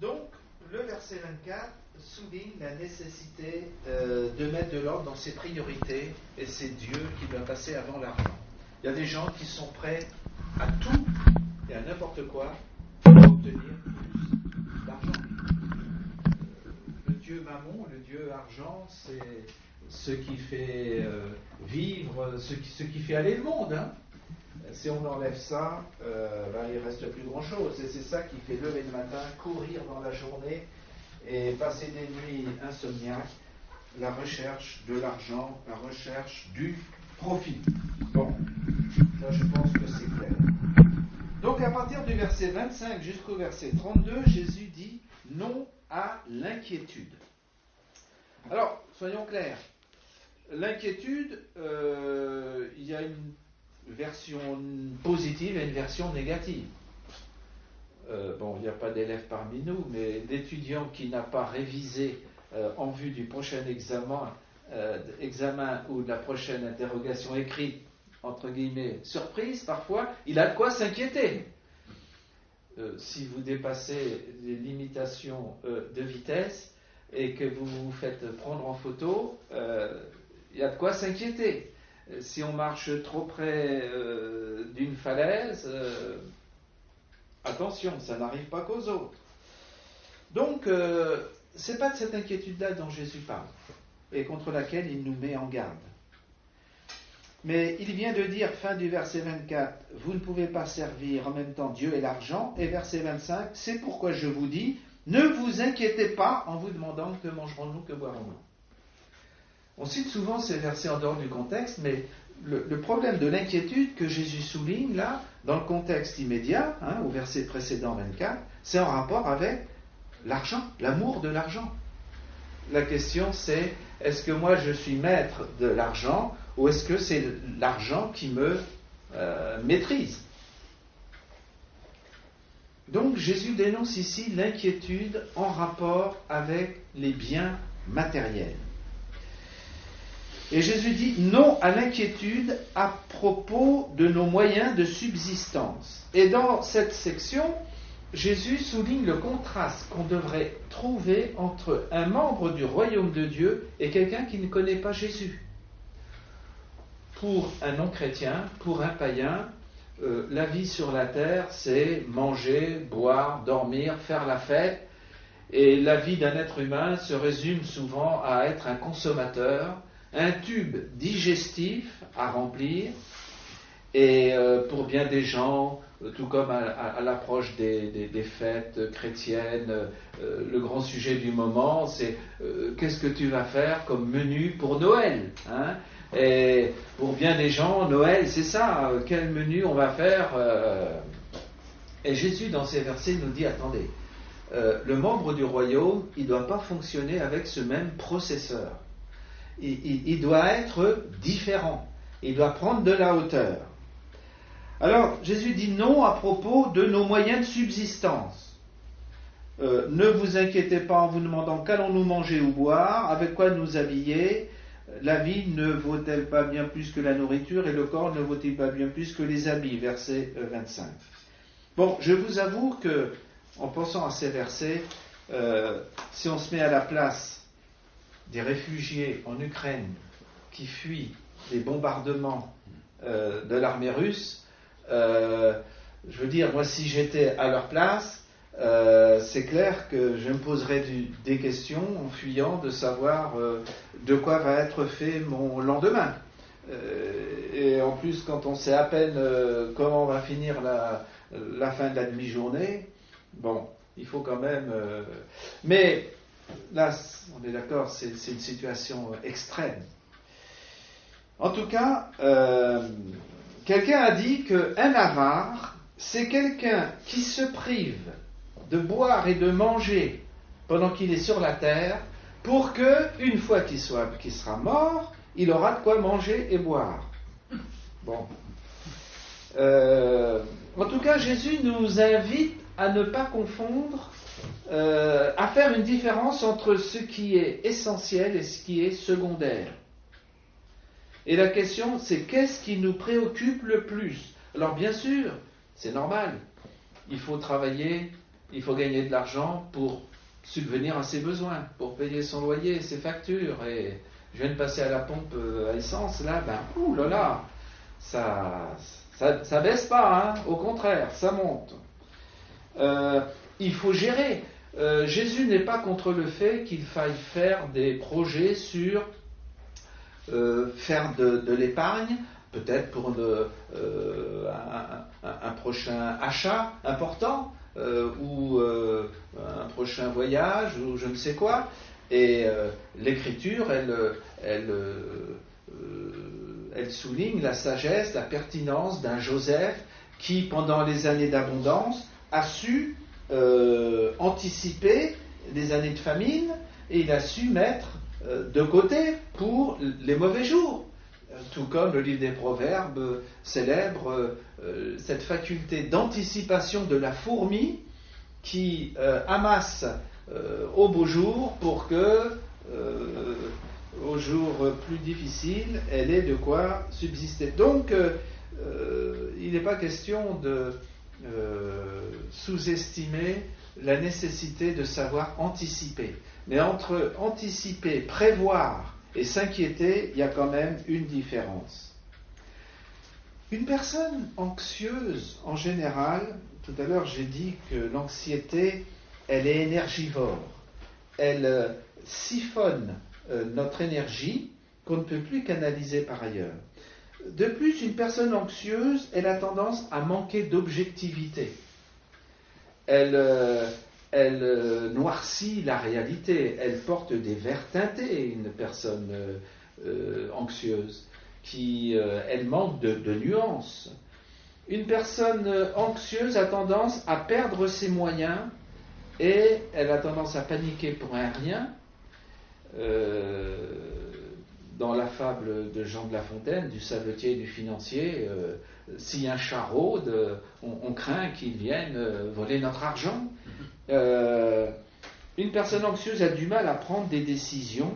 Donc, le verset 24 souligne la nécessité de mettre de l'ordre dans ses priorités, et c'est Dieu qui doit passer avant l'argent. Il y a des gens qui sont prêts à tout et à n'importe quoi pour obtenir plus d'argent. Le Dieu Mammon, le Dieu argent, c'est ce qui fait vivre, ce qui fait aller le monde. Hein. Si on enlève ça, il ne reste plus grand-chose. Et c'est ça qui fait lever le matin, courir dans la journée et passer des nuits insomniaques, la recherche de l'argent, la recherche du profit. Bon, ça je pense que c'est clair. Donc à partir du verset 25 jusqu'au verset 32, Jésus dit non à l'inquiétude. Alors, soyons clairs. L'inquiétude, il y a une version positive et une version négative. Il n'y a pas d'élèves parmi nous, mais l'étudiant qui n'a pas révisé en vue du prochain examen ou de la prochaine interrogation écrite, entre guillemets, surprise parfois, il a de quoi s'inquiéter. Si vous dépassez les limitations de vitesse et que vous vous faites prendre en photo, il y a de quoi s'inquiéter. Si on marche trop près d'une falaise, attention, ça n'arrive pas qu'aux autres. Donc, ce n'est pas de cette inquiétude-là dont Jésus parle, et contre laquelle il nous met en garde. Mais il vient de dire, fin du verset 24, vous ne pouvez pas servir en même temps Dieu et l'argent, et verset 25, c'est pourquoi je vous dis, ne vous inquiétez pas en vous demandant que mangerons-nous, que boirons-nous. On cite souvent ces versets en dehors du contexte, mais le problème de l'inquiétude que Jésus souligne là, dans le contexte immédiat, au verset précédent 24, c'est en rapport avec l'argent, l'amour de l'argent. La question c'est, est-ce que moi je suis maître de l'argent ou est-ce que c'est l'argent qui me maîtrise? Donc Jésus dénonce ici l'inquiétude en rapport avec les biens matériels. Et Jésus dit non à l'inquiétude à propos de nos moyens de subsistance. Et dans cette section, Jésus souligne le contraste qu'on devrait trouver entre un membre du royaume de Dieu et quelqu'un qui ne connaît pas Jésus. Pour un non-chrétien, pour un païen, la vie sur la terre, c'est manger, boire, dormir, faire la fête. Et la vie d'un être humain se résume souvent à être un consommateur, un tube digestif à remplir. Et pour bien des gens, tout comme à l'approche des fêtes chrétiennes, le grand sujet du moment, c'est qu'est-ce que tu vas faire comme menu pour Noël, hein? Et pour bien des gens, Noël, c'est ça, quel menu on va faire Et Jésus, dans ces versets, nous dit, attendez, le membre du royaume, il ne doit pas fonctionner avec ce même processeur. Il doit être différent. Il doit prendre de la hauteur. Alors, Jésus dit non à propos de nos moyens de subsistance. Ne vous inquiétez pas en vous demandant qu'allons-nous manger ou boire, avec quoi nous habiller. La vie ne vaut-elle pas bien plus que la nourriture et le corps ne vaut-il pas bien plus que les habits, verset 25. Bon, je vous avoue que, en pensant à ces versets, si on se met à la place des réfugiés en Ukraine qui fuient les bombardements de l'armée russe, je veux dire, moi si j'étais à leur place, c'est clair que je me poserais des questions en fuyant de savoir de quoi va être fait mon lendemain. Et en plus, quand on sait à peine comment va finir la fin de la demi-journée, bon, il faut quand même... Mais là, on est d'accord, c'est une situation extrême. En tout cas, quelqu'un a dit qu'un avare, c'est quelqu'un qui se prive de boire et de manger pendant qu'il est sur la terre, pour que, une fois qu'il sera mort, il aura de quoi manger et boire. Bon. En tout cas, Jésus nous invite à ne pas confondre, à faire une différence entre ce qui est essentiel et ce qui est secondaire. Et la question, c'est qu'est-ce qui nous préoccupe le plus? Alors bien sûr, c'est normal, il faut travailler, il faut gagner de l'argent pour subvenir à ses besoins, pour payer son loyer, ses factures. Et je viens de passer à la pompe à essence, là, ouh là là, ça baisse pas, hein, au contraire, ça monte. Il faut gérer. Jésus n'est pas contre le fait qu'il faille faire des projets sur faire de l'épargne, peut-être pour un prochain achat important, ou un prochain voyage, ou je ne sais quoi. Et l'Écriture, elle souligne la sagesse, la pertinence d'un Joseph qui, pendant les années d'abondance, a su anticiper les années de famine, et il a su mettre de côté pour les mauvais jours. Tout comme le livre des Proverbes célèbre cette faculté d'anticipation de la fourmi qui amasse au beau jour pour que au jour plus difficile elle ait de quoi subsister. Donc il n'est pas question de sous-estimer la nécessité de savoir anticiper. Mais entre anticiper, prévoir et s'inquiéter, il y a quand même une différence. Une personne anxieuse, en général, tout à l'heure j'ai dit que l'anxiété, elle est énergivore. Elle siphonne notre énergie qu'on ne peut plus canaliser par ailleurs. De plus, une personne anxieuse, elle a tendance à manquer d'objectivité. Elle noircit la réalité, elle porte des verres teintés, une personne anxieuse, elle manque de nuances. Une personne anxieuse a tendance à perdre ses moyens et elle a tendance à paniquer pour un rien. Dans la fable de Jean de La Fontaine, du savetier et du financier, si un chat rôde, on craint qu'il vienne voler notre argent. Une personne anxieuse a du mal à prendre des décisions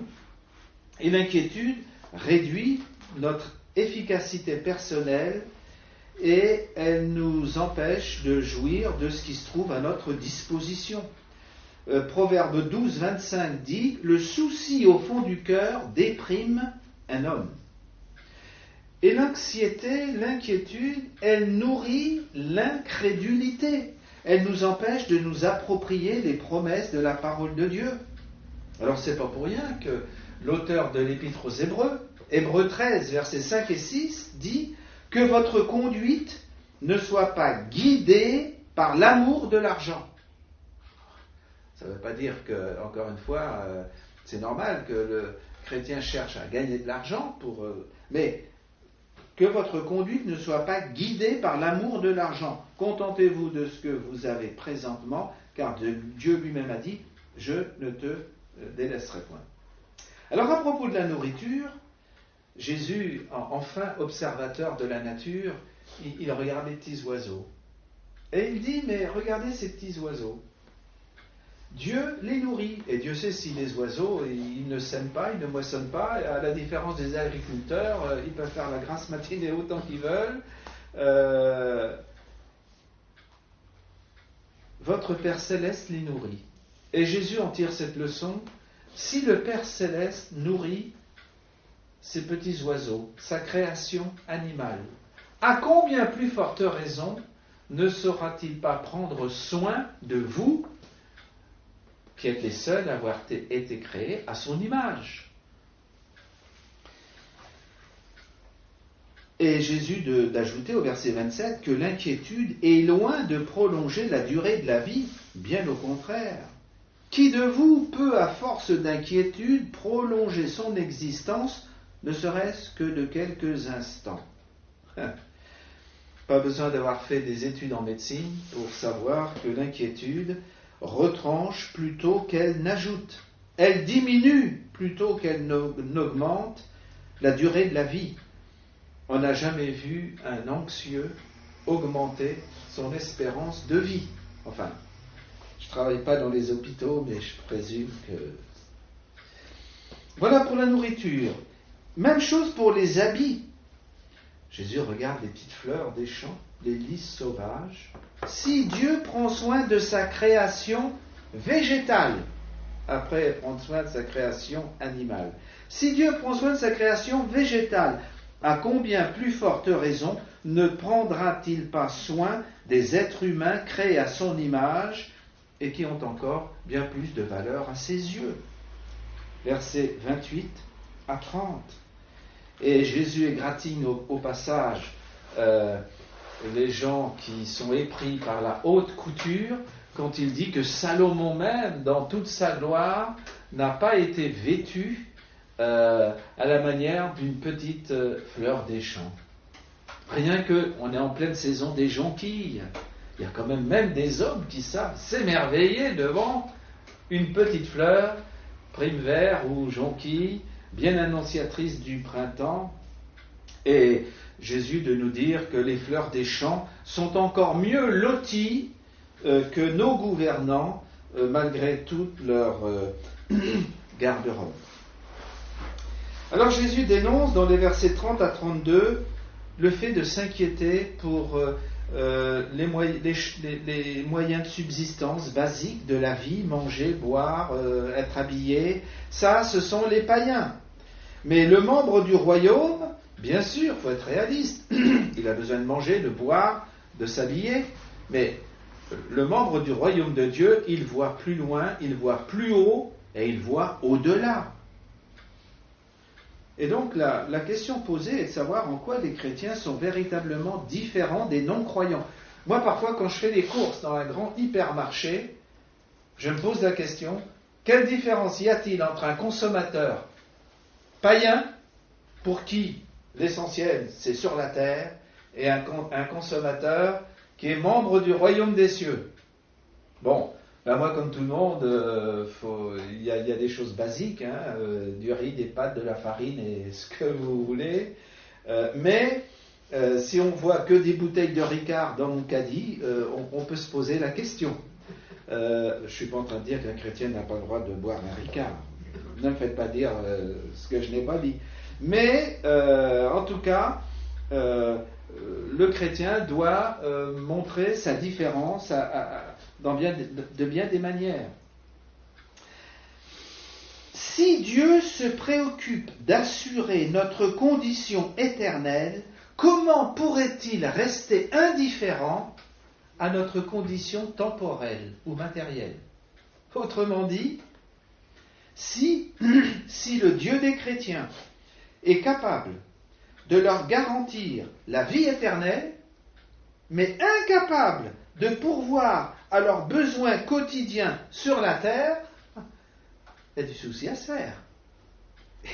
et l'inquiétude réduit notre efficacité personnelle et elle nous empêche de jouir de ce qui se trouve à notre disposition. Proverbe 12, 25 dit « Le souci au fond du cœur déprime un homme ». Et l'anxiété, l'inquiétude, elle nourrit l'incrédulité. Elle nous empêche de nous approprier les promesses de la parole de Dieu. Alors c'est pas pour rien que l'auteur de l'Épître aux Hébreux, Hébreux 13, versets 5 et 6, dit « Que votre conduite ne soit pas guidée par l'amour de l'argent ». Ça ne veut pas dire que, encore une fois, c'est normal que le chrétien cherche à gagner de l'argent, mais que votre conduite ne soit pas guidée par l'amour de l'argent. Contentez-vous de ce que vous avez présentement, car Dieu lui-même a dit « Je ne te délaisserai point ». Alors à propos de la nourriture, Jésus, enfin observateur de la nature, il regarde les petits oiseaux. Et il dit « Mais regardez ces petits oiseaux. Dieu les nourrit, et Dieu sait si les oiseaux, ils ne sèment pas, ils ne moissonnent pas, à la différence des agriculteurs, ils peuvent faire la grasse matinée autant qu'ils veulent. Votre Père Céleste les nourrit. Et Jésus en tire cette leçon, si le Père Céleste nourrit ces petits oiseaux, sa création animale, à combien plus forte raison ne saura-t-il pas prendre soin de vous, qui êtes les seuls à avoir été créés à son image. Et Jésus d'ajouter au verset 27 que l'inquiétude est loin de prolonger la durée de la vie, bien au contraire. Qui de vous peut, à force d'inquiétude, prolonger son existence, ne serait-ce que de quelques instants? Pas besoin d'avoir fait des études en médecine pour savoir que l'inquiétude retranche plutôt qu'elle n'ajoute. Elle diminue plutôt qu'elle n'augmente la durée de la vie. On n'a jamais vu un anxieux augmenter son espérance de vie. Enfin, je ne travaille pas dans les hôpitaux, mais je présume que... Voilà pour la nourriture. Même chose pour les habits. Jésus regarde les petites fleurs des champs, les lys sauvages. Si Dieu prend soin de sa création végétale, après prendre soin de sa création animale, si Dieu prend soin de sa création végétale, à combien plus forte raison ne prendra-t-il pas soin des êtres humains créés à son image et qui ont encore bien plus de valeur à ses yeux? Versets 28 à 30. Et Jésus égratigne au passage les gens qui sont épris par la haute couture quand il dit que Salomon même, dans toute sa gloire, n'a pas été vêtu à la manière d'une petite fleur des champs. Rien que, on est en pleine saison des jonquilles. Il y a quand même des hommes qui savent s'émerveiller devant une petite fleur, prime vert ou jonquille, bien annonciatrice du printemps. Et Jésus de nous dire que les fleurs des champs sont encore mieux loties que nos gouvernants, malgré toute leur garde-robe. Alors Jésus dénonce dans les versets 30 à 32 le fait de s'inquiéter pour les moyens de subsistance basiques de la vie, manger, boire, être habillé. Ça, ce sont les païens. Mais le membre du royaume, bien sûr, il faut être réaliste. Il a besoin de manger, de boire, de s'habiller. Mais le membre du royaume de Dieu, il voit plus loin, il voit plus haut et il voit au-delà. Et donc la question posée est de savoir en quoi les chrétiens sont véritablement différents des non-croyants. Moi, parfois, quand je fais des courses dans un grand hypermarché, je me pose la question, quelle différence y a-t-il entre un consommateur païen, pour qui l'essentiel c'est sur la terre, et un consommateur qui est membre du royaume des cieux? Bon, ben moi, comme tout le monde, il y a des choses basiques, du riz, des pâtes, de la farine et ce que vous voulez. Mais si on voit que des bouteilles de Ricard dans mon caddie, on peut se poser la question. Je ne suis pas en train de dire qu'un chrétien n'a pas le droit de boire un Ricard. Ne me faites pas dire ce que je n'ai pas dit. Mais en tout cas, le chrétien doit montrer sa différence de bien des manières. Si Dieu se préoccupe d'assurer notre condition éternelle, comment pourrait-il rester indifférent à notre condition temporelle ou matérielle? Autrement dit, si le Dieu des chrétiens est capable de leur garantir la vie éternelle, mais incapable de pourvoir à leurs besoins quotidiens sur la terre, il y a du souci à se faire.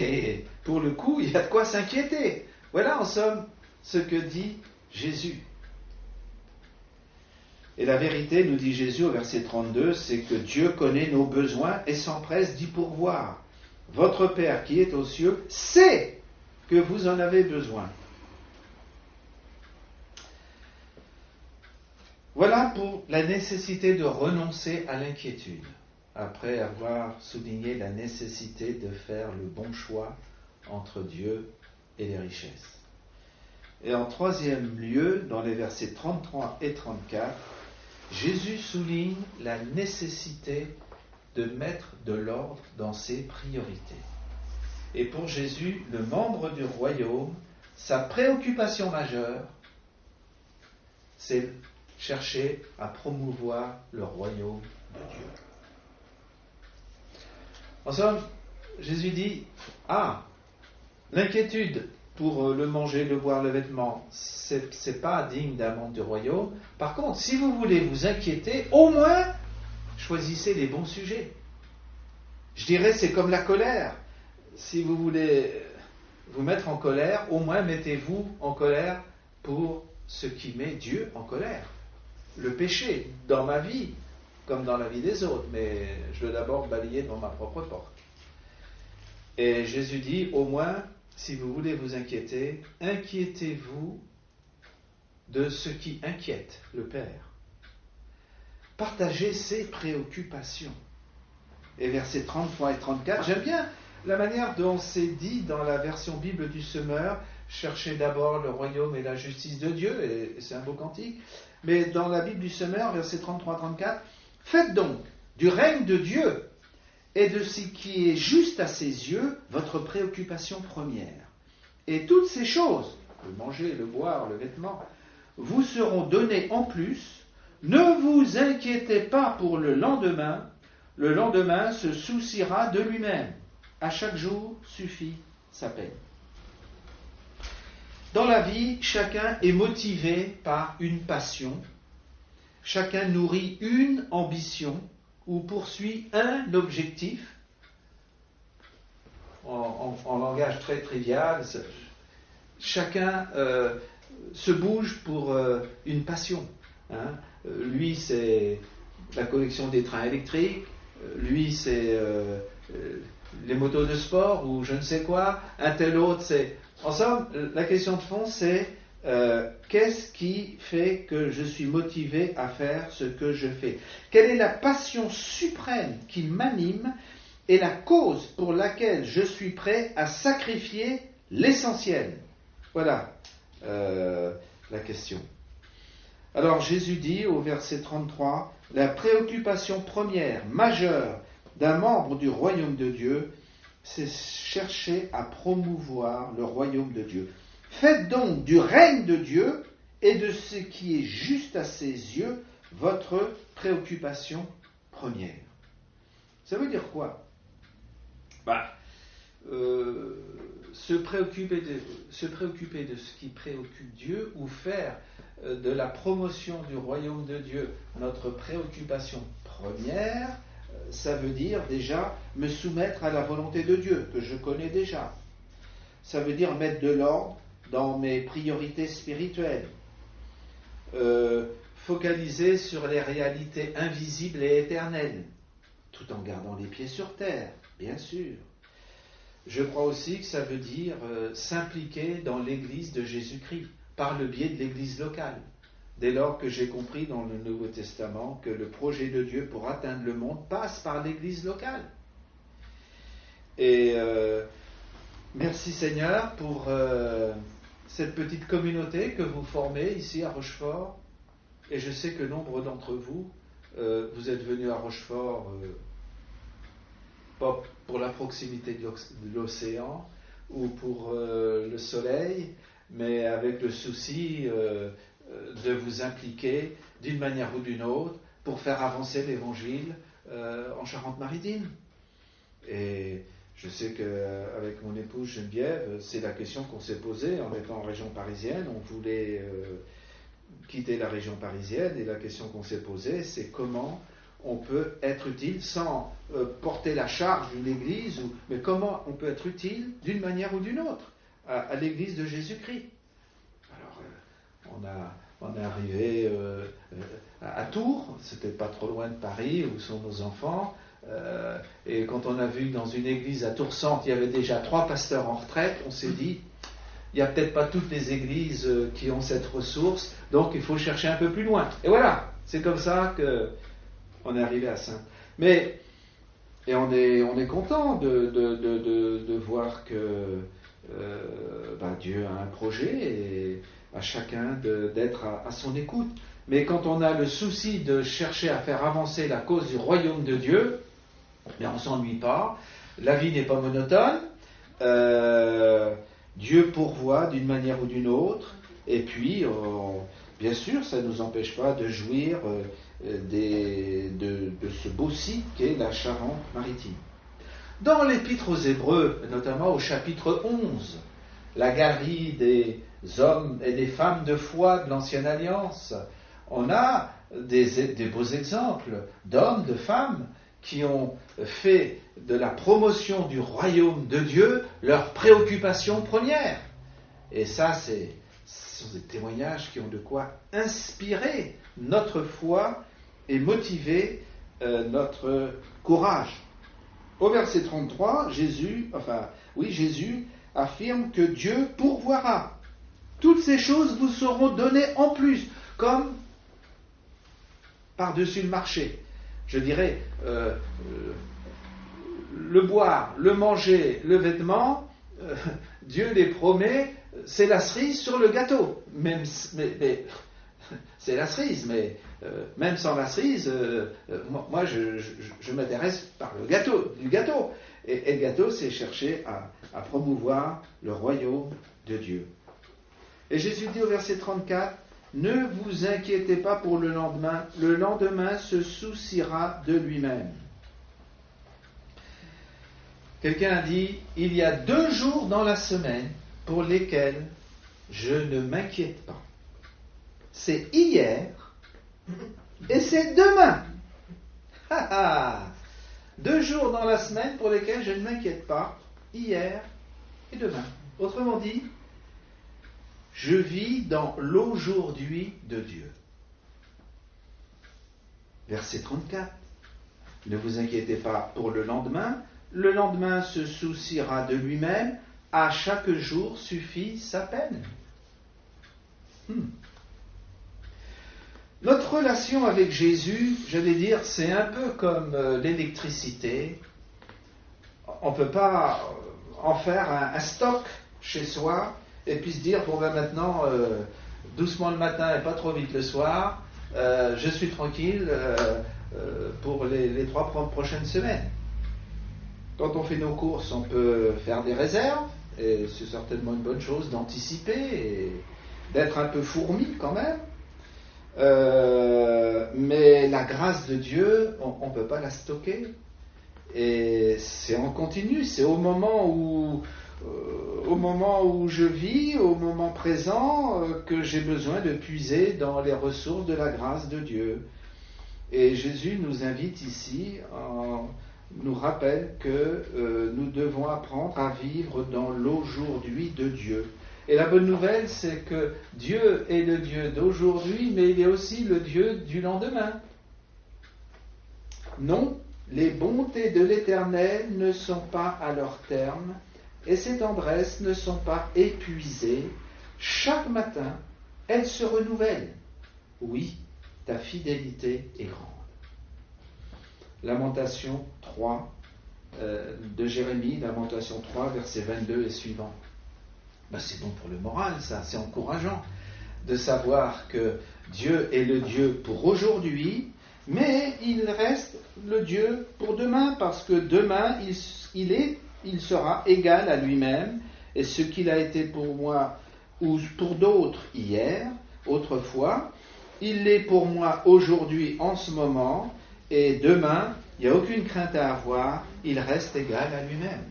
Et pour le coup, il y a de quoi s'inquiéter. Voilà en somme ce que dit Jésus. Et la vérité, nous dit Jésus au verset 32, c'est que Dieu connaît nos besoins et s'empresse d'y pourvoir. Votre Père qui est aux cieux sait que vous en avez besoin. Voilà pour la nécessité de renoncer à l'inquiétude, après avoir souligné la nécessité de faire le bon choix entre Dieu et les richesses. Et en troisième lieu, dans les versets 33 et 34, Jésus souligne la nécessité de mettre de l'ordre dans ses priorités. Et pour Jésus, le membre du royaume, sa préoccupation majeure, c'est chercher à promouvoir le royaume de Dieu. En somme, Jésus dit, l'inquiétude pour le manger, le boire, le vêtement, c'est pas digne d'un membre du royaume. Par contre, si vous voulez vous inquiéter, au moins, choisissez les bons sujets. Je dirais, c'est comme la colère. Si vous voulez vous mettre en colère, au moins mettez-vous en colère pour ce qui met Dieu en colère. Le péché, dans ma vie, comme dans la vie des autres, mais je veux d'abord balayer dans ma propre porte. Et Jésus dit, au moins, si vous voulez vous inquiéter, inquiétez-vous de ce qui inquiète le Père. Partagez ses préoccupations. Et versets 33 et 34, j'aime bien la manière dont c'est dit dans la version Bible du Semeur, cherchez d'abord le royaume et la justice de Dieu, et c'est un beau cantique. Mais dans la Bible du Semeur, versets 33-34, faites donc du règne de Dieu et de ce qui est juste à ses yeux votre préoccupation première. Et toutes ces choses, le manger, le boire, le vêtement, vous seront données en plus. Ne vous inquiétez pas pour le lendemain se souciera de lui-même. À chaque jour suffit sa peine. Dans la vie, chacun est motivé par une passion, chacun nourrit une ambition ou poursuit un objectif. En langage très trivial, chacun se bouge pour une passion. Lui, c'est la collection des trains électriques, lui, c'est les motos de sport ou je ne sais quoi, un tel autre, c'est... En somme, la question de fond, c'est qu'est-ce qui fait que je suis motivé à faire ce que je fais? Quelle est la passion suprême qui m'anime et la cause pour laquelle je suis prêt à sacrifier l'essentiel? Voilà la question. Alors Jésus dit au verset 33, la préoccupation première, majeure d'un membre du royaume de Dieu, c'est chercher à promouvoir le royaume de Dieu. Faites donc du règne de Dieu et de ce qui est juste à ses yeux votre préoccupation première. Ça veut dire quoi? Se préoccuper de ce qui préoccupe Dieu ou faire de la promotion du royaume de Dieu notre préoccupation première, ça veut dire déjà me soumettre à la volonté de Dieu, que je connais déjà. Ça veut dire mettre de l'ordre dans mes priorités spirituelles. Focaliser sur les réalités invisibles et éternelles, tout en gardant les pieds sur terre, bien sûr. Je crois aussi que ça veut dire s'impliquer dans l'Église de Jésus-Christ, par le biais de l'Église locale. Dès lors que j'ai compris dans le Nouveau Testament que le projet de Dieu pour atteindre le monde passe par l'Église locale. Et merci Seigneur pour cette petite communauté que vous formez ici à Rochefort. Et je sais que nombre d'entre vous, vous êtes venus à Rochefort pas pour la proximité de l'océan ou pour le soleil, mais avec le souci de vous impliquer d'une manière ou d'une autre pour faire avancer l'Évangile en Charente-Maritime. Et je sais qu'avec mon épouse Geneviève, c'est la question qu'on s'est posée en étant en région parisienne. On voulait quitter la région parisienne et la question qu'on s'est posée, c'est comment on peut être utile sans porter la charge d'une église, mais comment on peut être utile d'une manière ou d'une autre à l'église de Jésus-Christ. Alors, on est arrivé à Tours, c'était pas trop loin de Paris, où sont nos enfants, et quand on a vu dans une église à Tours-Centre, il y avait déjà 3 pasteurs en retraite, on s'est dit, il n'y a peut-être pas toutes les églises qui ont cette ressource, donc il faut chercher un peu plus loin. Et voilà, c'est comme ça qu'on est arrivé à Saintes. Et on est content de voir que Dieu a un projet et à chacun d'être à son écoute. Mais quand on a le souci de chercher à faire avancer la cause du royaume de Dieu, on ne s'ennuie pas, la vie n'est pas monotone, Dieu pourvoit d'une manière ou d'une autre, et puis, bien sûr, ça ne nous empêche pas de jouir de ce beau site qu'est la Charente-Maritime. Dans l'Épître aux Hébreux, notamment au chapitre 11, la galerie des hommes et des femmes de foi de l'Ancienne Alliance, on a des beaux exemples d'hommes, de femmes qui ont fait de la promotion du royaume de Dieu leur préoccupation première. Et ça, ce sont des témoignages qui ont de quoi inspirer notre foi et motiver notre courage. Au verset 33, Jésus affirme que Dieu pourvoira. Toutes ces choses vous seront données en plus, comme par-dessus le marché. Je dirais, le boire, le manger, le vêtement, Dieu les promet c'est la cerise sur le gâteau. Mais c'est la cerise, mais même sans la cerise, moi je m'intéresse par le gâteau, du gâteau. Et le gâteau, c'est chercher à promouvoir le royaume de Dieu. Et Jésus dit au verset 34, « Ne vous inquiétez pas pour le lendemain se souciera de lui-même. » Quelqu'un a dit, « Il y a 2 jours dans la semaine pour lesquels je ne m'inquiète pas. C'est hier et c'est demain. » 2 jours dans la semaine pour lesquels je ne m'inquiète pas, hier et demain. Autrement dit, je vis dans l'aujourd'hui de Dieu. Verset 34. Ne vous inquiétez pas pour le lendemain se souciera de lui-même, à chaque jour suffit sa peine. Notre relation avec Jésus, j'allais dire, c'est un peu comme l'électricité. On ne peut pas en faire un stock chez soi et puis se dire, bon ben maintenant, doucement le matin et pas trop vite le soir, je suis tranquille pour les 3 prochaines semaines. Quand on fait nos courses, on peut faire des réserves, et c'est certainement une bonne chose d'anticiper et d'être un peu fourmi quand même. Mais la grâce de Dieu, on ne peut pas la stocker. Et c'est en continu, c'est au moment où je vis, au moment présent, que j'ai besoin de puiser dans les ressources de la grâce de Dieu. Et Jésus nous invite ici, nous rappelle que nous devons apprendre à vivre dans l'aujourd'hui de Dieu. Et la bonne nouvelle, c'est que Dieu est le Dieu d'aujourd'hui, mais il est aussi le Dieu du lendemain. Non, les bontés de l'Éternel ne sont pas à leur terme, et ses tendresses ne sont pas épuisées. Chaque matin, elles se renouvellent. Oui, ta fidélité est grande. Lamentation 3 de Jérémie, Lamentation 3, versets 22 et suivant. C'est bon pour le moral, ça, c'est encourageant de savoir que Dieu est le Dieu pour aujourd'hui, mais il reste le Dieu pour demain, parce que demain, il sera égal à lui-même, et ce qu'il a été pour moi ou pour d'autres hier, autrefois, il l'est pour moi aujourd'hui, en ce moment, et demain, il n'y a aucune crainte à avoir, il reste égal à lui-même.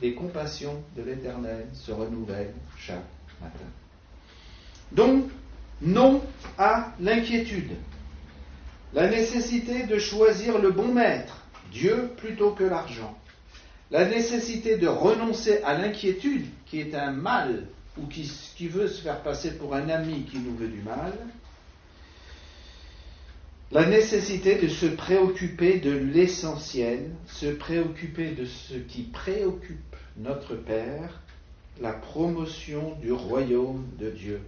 Les compassions de l'Éternel se renouvellent chaque matin. Donc, non à l'inquiétude. La nécessité de choisir le bon maître, Dieu plutôt que l'argent. La nécessité de renoncer à l'inquiétude, qui est un mal, ou qui veut se faire passer pour un ami qui nous veut du mal. La nécessité de se préoccuper de l'essentiel, se préoccuper de ce qui préoccupe notre Père, la promotion du royaume de Dieu.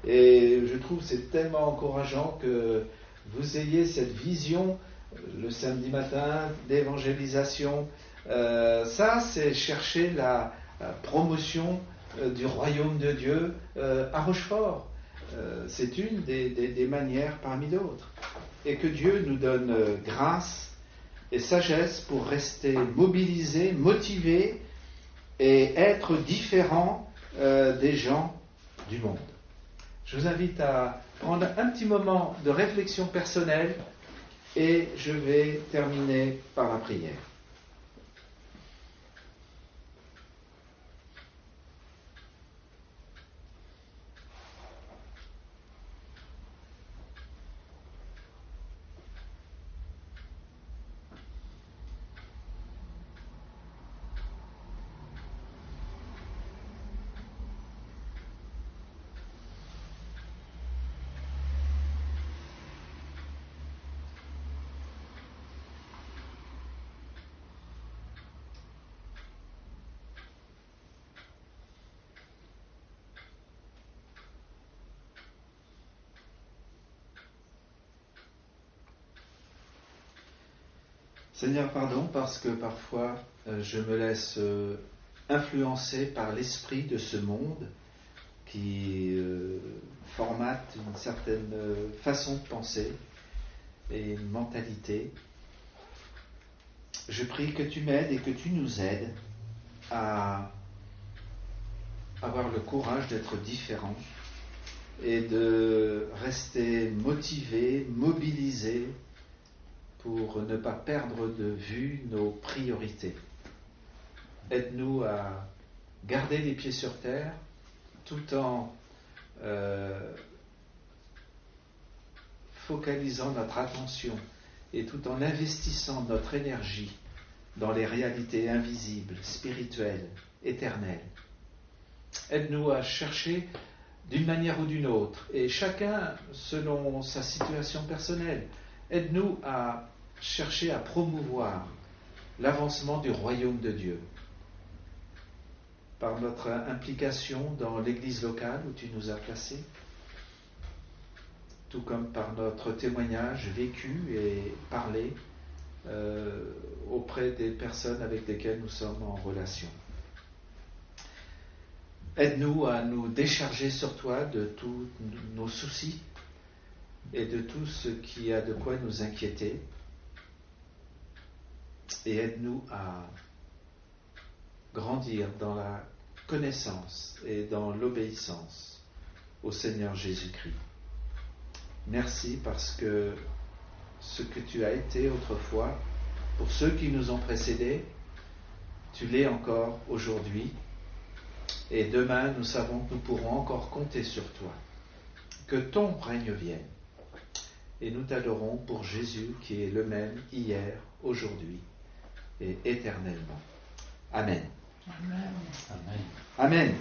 Et je trouve que c'est tellement encourageant que vous ayez cette vision le samedi matin d'évangélisation. Ça, c'est chercher la promotion du royaume de Dieu à Rochefort. C'est une des manières parmi d'autres. Et que Dieu nous donne grâce et sagesse pour rester mobilisés, motivés et être différents des gens du monde. Je vous invite à prendre un petit moment de réflexion personnelle et je vais terminer par la prière. Seigneur, pardon, parce que parfois je me laisse influencés par l'esprit de ce monde qui formate une certaine façon de penser et une mentalité. Je prie que tu m'aides et que tu nous aides à avoir le courage d'être différents et de rester motivés, mobilisés pour ne pas perdre de vue nos priorités. Aide-nous à garder les pieds sur terre tout en focalisant notre attention et tout en investissant notre énergie dans les réalités invisibles, spirituelles, éternelles. Aide-nous à chercher d'une manière ou d'une autre, et chacun selon sa situation personnelle. Aide-nous à chercher à promouvoir l'avancement du royaume de Dieu par notre implication dans l'église locale où tu nous as placés, tout comme par notre témoignage vécu et parlé auprès des personnes avec lesquelles nous sommes en relation. Aide-nous à nous décharger sur toi de tous nos soucis et de tout ce qui a de quoi nous inquiéter. Et aide-nous à grandir dans la connaissance et dans l'obéissance au Seigneur Jésus-Christ. Merci parce que ce que tu as été autrefois, pour ceux qui nous ont précédés, tu l'es encore aujourd'hui. Et demain, nous savons que nous pourrons encore compter sur toi. Que ton règne vienne. Et nous t'adorons pour Jésus qui est le même hier, aujourd'hui et éternellement. Amen. Amen. Amen.